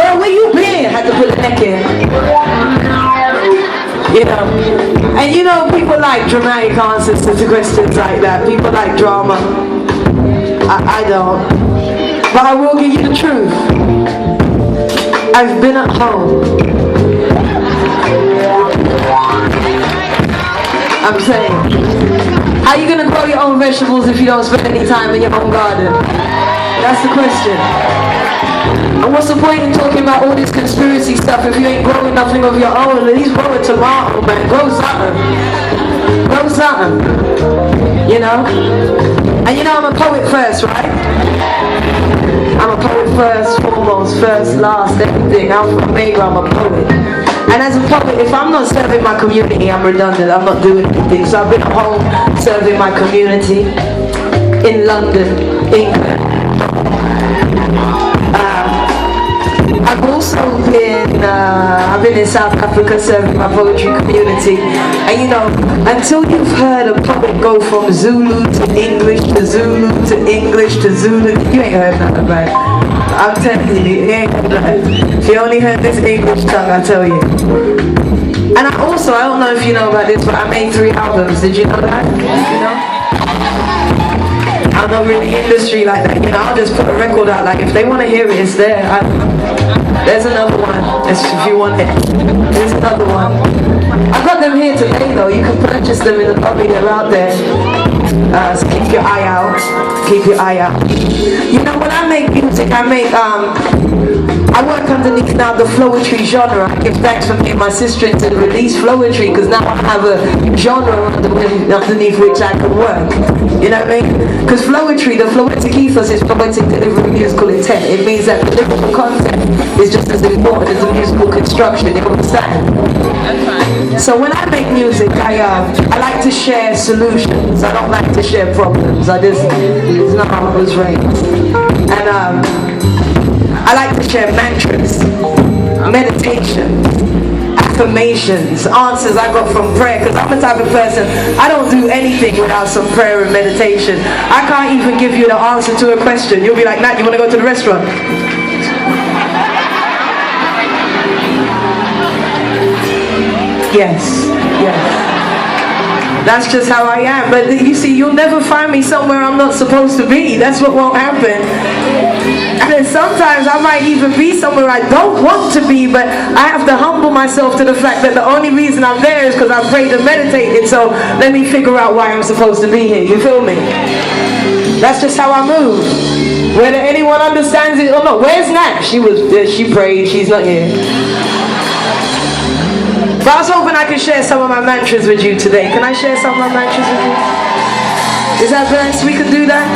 Girl, where you been? Had to put the neck in. You know. And you know, people like dramatic answers to questions like that. People like drama. I don't. But I will give you the truth. I've been at home. I'm saying, how are you gonna grow your own vegetables if you don't spend any time in your own garden? That's the question. And what's the point in talking about all this conspiracy stuff if you ain't growing nothing of your own? At least grow a tomato, man. Grow something. Grow something. You know? And you know I'm a poet first, right? I'm a poet first, foremost, first, last, everything. Alpha, omega, I'm a poet. And as a poet, if I'm not serving my community, I'm redundant. I'm not doing anything. So I've been at home serving my community in London, England. I've also been, I've been in South Africa serving my poetry community. And you know, until you've heard a poet go from Zulu to English to Zulu to English to Zulu, you ain't heard nothing, right? I'm telling you, you ain't heard nothing. If you only heard this English tongue, I tell you. And I don't know if you know about this, but I made 3 albums. Did you know that? You know? I'm not really industry like that, you know. I'll just put a record out, like if they want to hear it, it's there. There's another one, if you want it. There's another one. I've got them here today though, you can purchase them in the lobby, they're out there. So keep your eye out, keep your eye out. You know, when I make music, I work underneath now the Floacist genre. I give thanks for me and my sister to release Floacist because now I have a genre underneath which I can work. You know what I mean? Because Floacist, the floetic ethos is poetic delivery musical intent. It means that the lyrical content is just as important as the musical construction. You understand? So when I make music, I like to share solutions. I don't like to share problems. It's not how I was raised. And I like to share mantras, meditation, affirmations, answers I got from prayer, because I'm the type of person, I don't do anything without some prayer and meditation. I can't even give you the answer to a question. You'll be like, Nat, you want to go to the restaurant? Yes. That's just how I am. But you see, you'll never find me somewhere I'm not supposed to be. That's what won't happen. And then sometimes I might even be somewhere I don't want to be, but I have to humble myself to the fact that the only reason I'm there is because I prayed and meditated. So let me figure out why I'm supposed to be here. You feel me? That's just how I move. Whether anyone understands it or not. Where's Nat? She prayed. She's not here. But I was hoping I could share some of my mantras with you today. Can I share some of my mantras with you? Is that best? We can do that?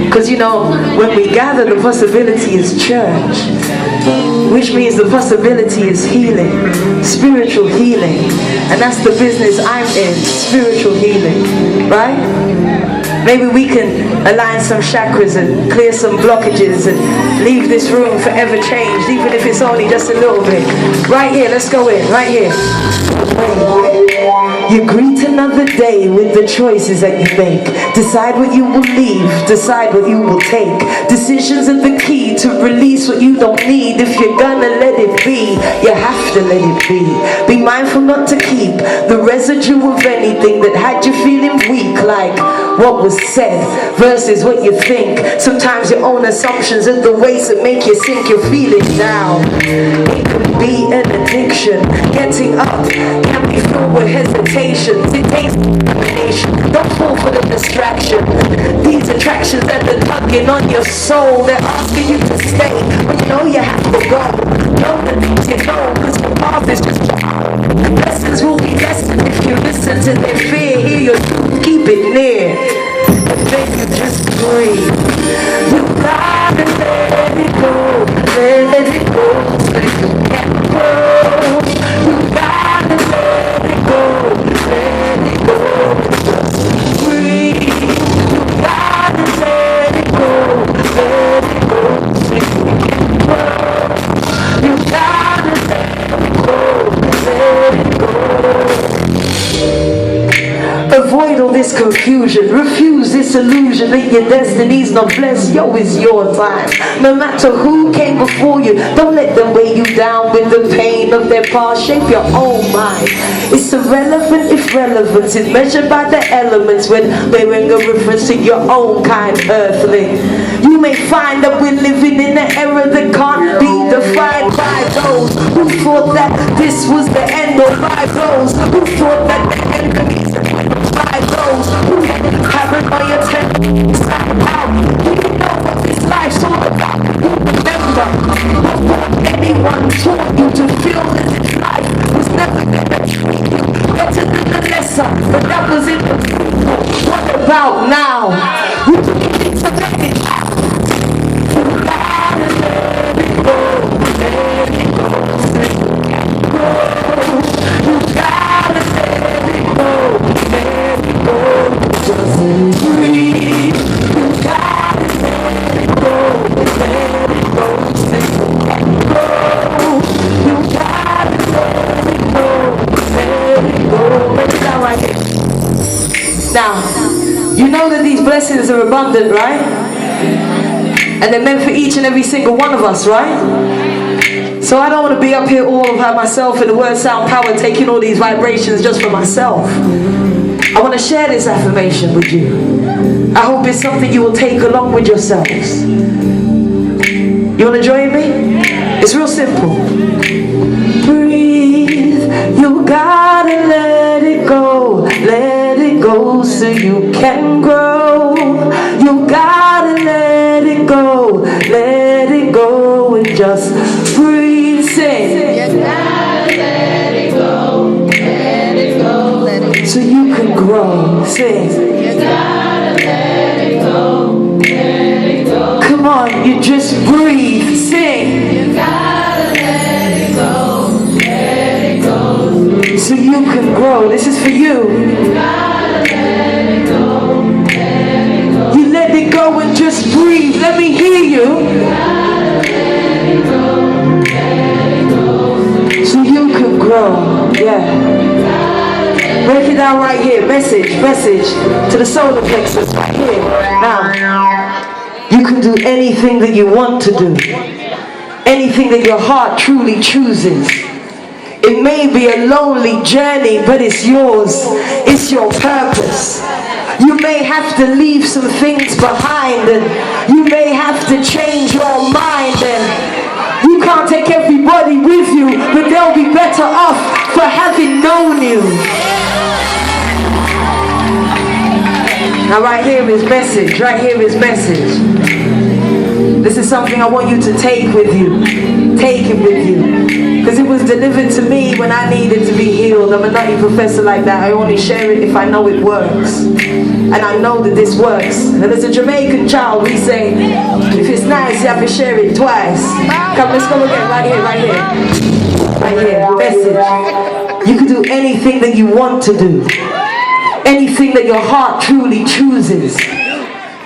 Because you know, when we gather, the possibility is church. Which means the possibility is healing. Spiritual healing. And that's the business I'm in. Spiritual healing. Right? Maybe we can align some chakras and clear some blockages and leave this room forever changed, even if it's only just a little bit. Right here, let's go in, right here. You greet another day with the choices that you make. Decide what you will leave, decide what you will take. Decisions are the key to release what you don't need. If you're gonna let it be, you have to let it be. Be mindful not to keep the residue of anything that had you feeling weak, like what was said versus what you think. Sometimes your own assumptions are the weights that make you sink your feelings down. It could be an addiction. Getting up can be filled with hesitations. It takes determination. Don't fall for the distraction. These attractions that are tugging on your soul, they're asking you to stay when you know you have to go. Know the things you know, because the path is just lessons will be lessened if you listen to their fear. Hear your truth, keep it near. And then you just breathe. You gotta let it go, let it go, so you can grow. You gotta let it go, let it go, just breathe. You gotta let it go, so you can confusion. Refuse this illusion that your destiny's not blessed. Yo, it's your time. No matter who came before you, don't let them weigh you down with the pain of their past. Shape your own mind. It's irrelevant if relevance is measured by the elements when bearing a reference to your own kind, earthling. You may find that we're living in an era that can't be defined by those who thought that this was the end, or by those who thought that the enemies, by those who had paranoia inside out. You know what this life's all about. You remember before anyone taught you to feel as if life was never gonna treat you better than the lesser, but that was in the people. What about now? You need to let it out. You gotta let it go, let it go, let it go. You gotta let it go, let it go. Just breathe. You gotta let it go, let it go, let it go. You gotta let it go, let it go. Break it down right here. Now, you know that these blessings are abundant, right? And they're meant for each and every single one of us, right? So I don't want to be up here all by myself in the word sound power taking all these vibrations just for myself. I want to share this affirmation with you. I hope it's something you will take along with yourselves. You want to join me? It's real simple. Breathe. You gotta let it go. Let it go so you can grow. You gotta let it go. Let it go and just breathe. Sing. You gotta let it go. Let it go. Let it go. So you can grow. Sing. You gotta let it go. Let it go. Come on, you just breathe. Sing. You gotta let it go. Let it go. So you can grow. This is for you. You gotta let it go. Let it go. You let it go and just breathe. Let me hear you. You gotta let it go. Let it go. So you can grow. Yeah. Break it down right here. Message to the solar plexus right here. Now, you can do anything that you want to do. Anything that your heart truly chooses. It may be a lonely journey, but it's yours. It's your purpose. You may have to leave some things behind, and you may have to change your mind, and you can't take everybody with you, but they'll be better off for having known you. Now right here is message. Right here is message. This is something I want you to take with you. Take it with you. Because it was delivered to me when I needed to be healed. I'm a nutty professor like that. I only share it if I know it works. And I know that this works. And as a Jamaican child, we say, if it's nice, you have to share it twice. Come, let's go again. Right here, right here. Right here. Message. You can do anything that you want to do. Anything that your heart truly chooses.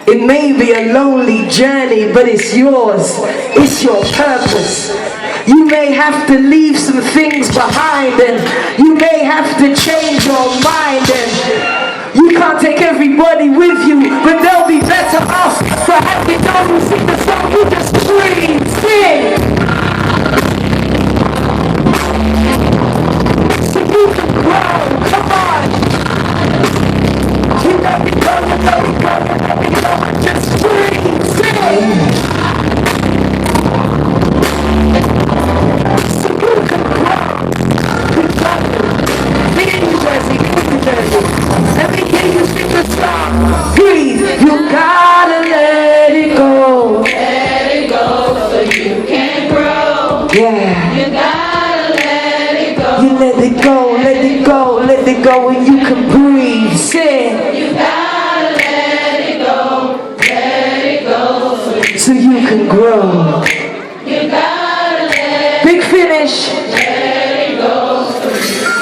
It may be a lonely journey, but it's yours. It's your purpose. You may have to leave some things behind, and you may have to change your mind, and you can't take everybody with you, but they'll be better off for having those in the song. You just breathe, sing. So you can grow, come on. You let me go, you let me go, you let me go, and just breathe, sing. So you can grow. Be in New Jersey, let me hear you sing the song. Breathe, you gotta let it go. Let it go so you can grow. Yeah. You gotta let it go. You let it go, let it go, let it go, and you can breathe. Sing. You gotta let it go, so you can grow. You gotta let Big finish. Let it go, so you can.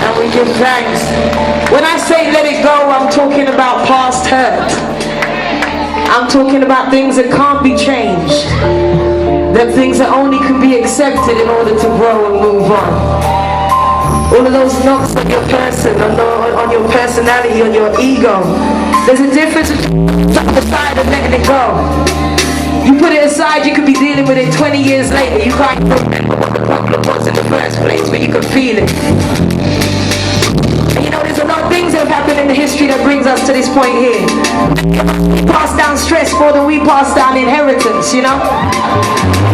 And we get give thanks. When I say let it go, I'm talking about past hurt. I'm talking about things that can't be changed. That things that only can be accepted in order to grow and move on. All of those knocks on your person, on your personality, on your ego. There's a difference between aside and letting it go. You put it aside, you could be dealing with it 20 years later. You can't remember what the problem was in the first place, but you can feel it. And you know, there's a lot of things that have happened in the history that brings us to this point here. We pass down stress more than we pass down inheritance, you know?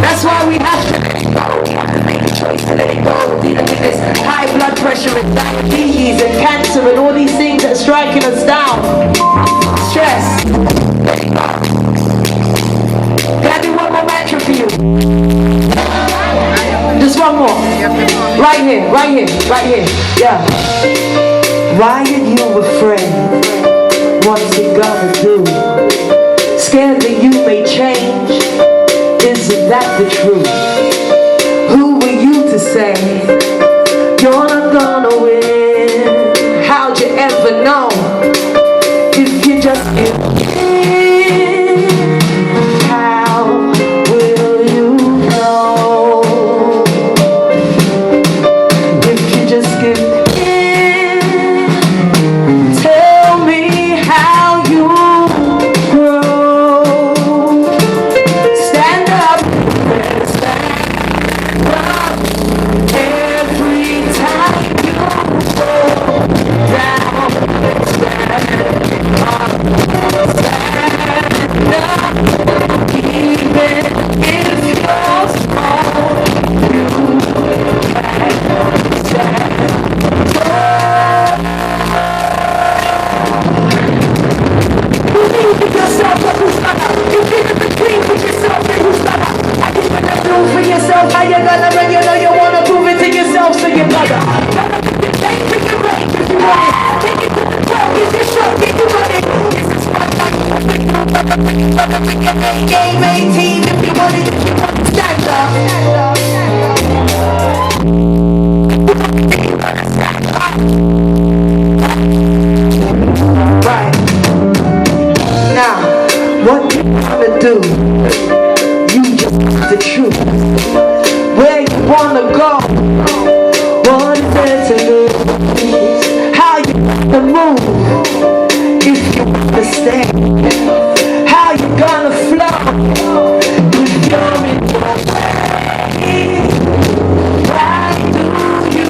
That's why we have to let it go. We have to make a choice to let it go. Dealing with this high blood pressure and diabetes and cancer and all these things that are striking us down. Stress. Let it go. Can I do one more mantra for you? Just one more. Right here, right here, right here. Yeah. Why are you afraid? What's it gonna do? Scared that you may change? Isn't that the truth? Who are you to say you're not gonna win? How'd you ever know if you just give in? How will you know if you just give in? Tell me how you grow. Stand up, stand up. Every time you fall down, stand up, stand up. Even if you're small, you can stand tall. Believe in yourself, but who's gonna? You get in between with yourself and who's gonna? I think when you prove for yourself how you gonna, when you know you wanna prove it to yourself, so you gotta. Gotta pick the change, pick the range if you want it. Take it to the top, get your shot, get you running. This is my life, game 18 if you want it, if you want to stand up. Right. Now, what you wanna do, you just want the truth. Where you wanna go, what is there to lose? How you wanna move, if you wanna stay. How you gonna flow, if you're in your way. Why do you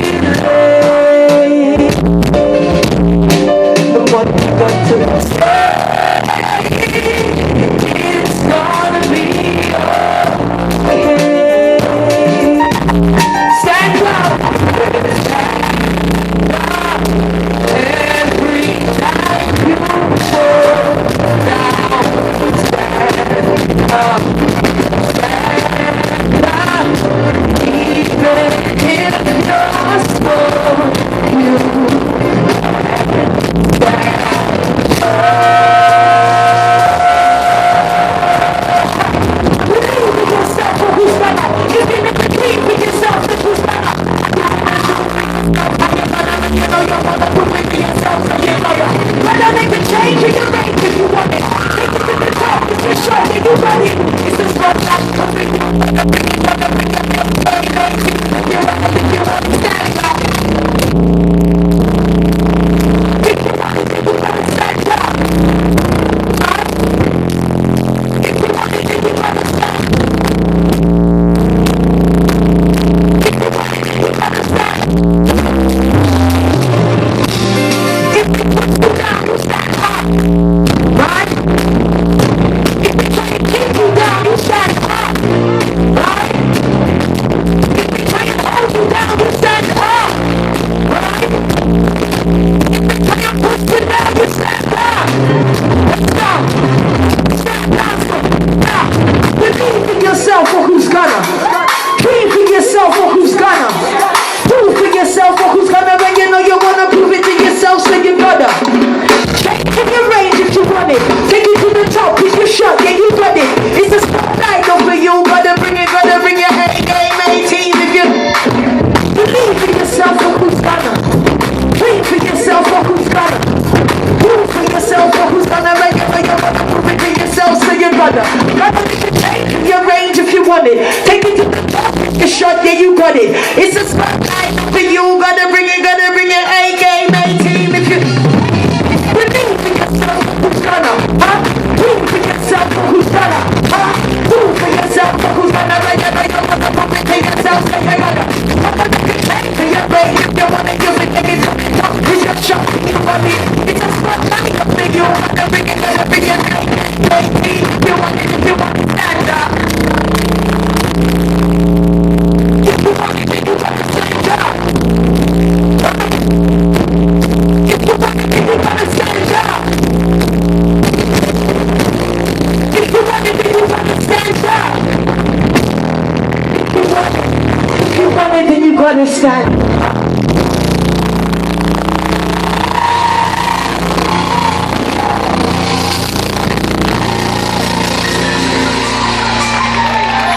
delay? But what you got to say, it's gonna be okay. it. It's a spotlight for you. Gotta bring it, A-game, A-team. If you believe in yourself, who's gonna, prove for yourself, who's gonna, prove for yourself, who's gonna, right, motherfucker, to yourself, say you gotta, take to your brain if you wanna use it, take it to the top, it's your shot, you want it, it's a spotlight for you. Gotta bring it, A-team. If you want it, stand up. If you want it, you gotta stand up. If you want it, you gotta stand up. If you want it, you gotta stand up. If you want it, then you gotta stand up.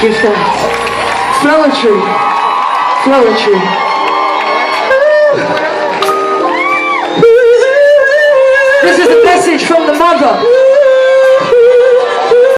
Give thanks. Floacist. Floacist. This is a message from the mother.